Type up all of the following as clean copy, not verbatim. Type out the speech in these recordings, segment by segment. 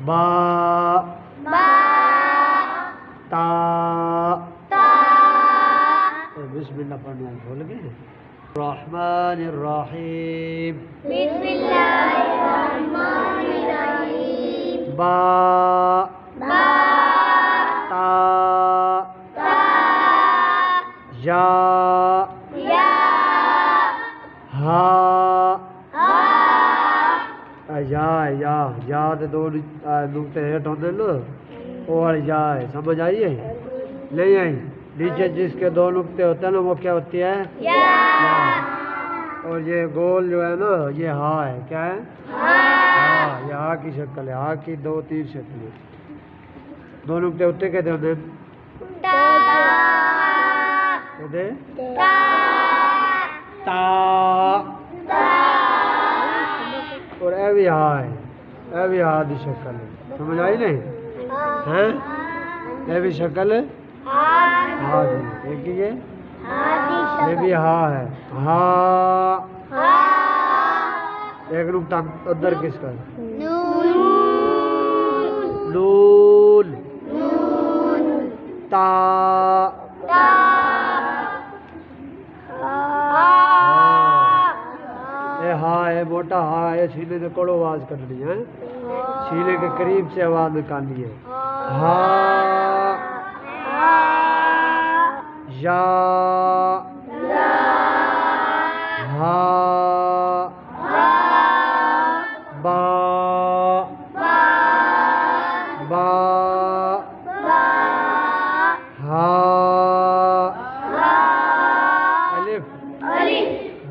बा बा ता ता बिस्मिल्लाह पढ़ने भूल गए। रहमानिर्रहीम बिस्मिल्लाहिर्रहमानिर्रहीम बा बा ता ता या या हा हा या तो दो नुकते हेठ होते ना, वो वाली या है, समझ आई है? नहीं आई? नीचे जिसके दो नुकते होते हैं ना, वो क्या होती है? या और ये गोल जो है ना, ये हा है। क्या है? हाँ, ये हा की शक्ल है। हा की दो तीन शक्ल है। दो नुकते होते कहते होते ता कहते ता ता, ता और ए भी हा है। ए भी हा की शक्ल है। समझ आई नहीं? हैं? ए भी शक्ल है हा की। एक ही है, ये भी हा है। हा एक नुकता अंदर किसका है? नून ता ये हा है, मोटा हा है। सीने से कोड़ो आवाज करनी है, सीने के करीब से आवाज निकालनी है। हा या हा बा बा हा अलिफ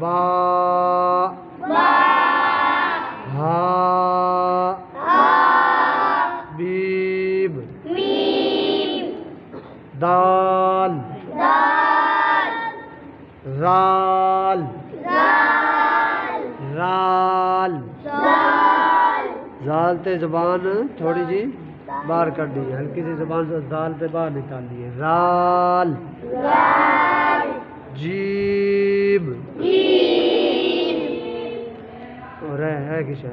बा हा मीम दाल राल राल जाल ते जबान थोड़ी जी बाहर कर दी है, हल्की सी जबान से दाल पे बाहर निकाल दी है। राल जीम और है किस है?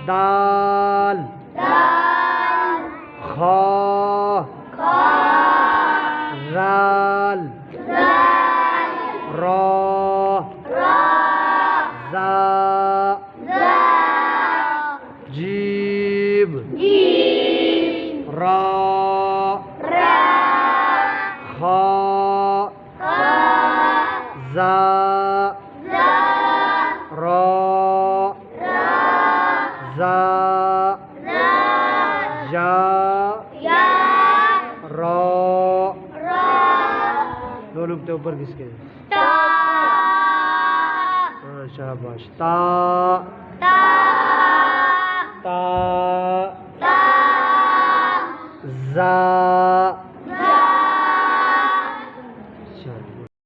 दाल खा राल रा जा जीम रा खा जा रा जा या रा। दो नुकते ऊपर किसके? हाँ शाबाश। ता ता जा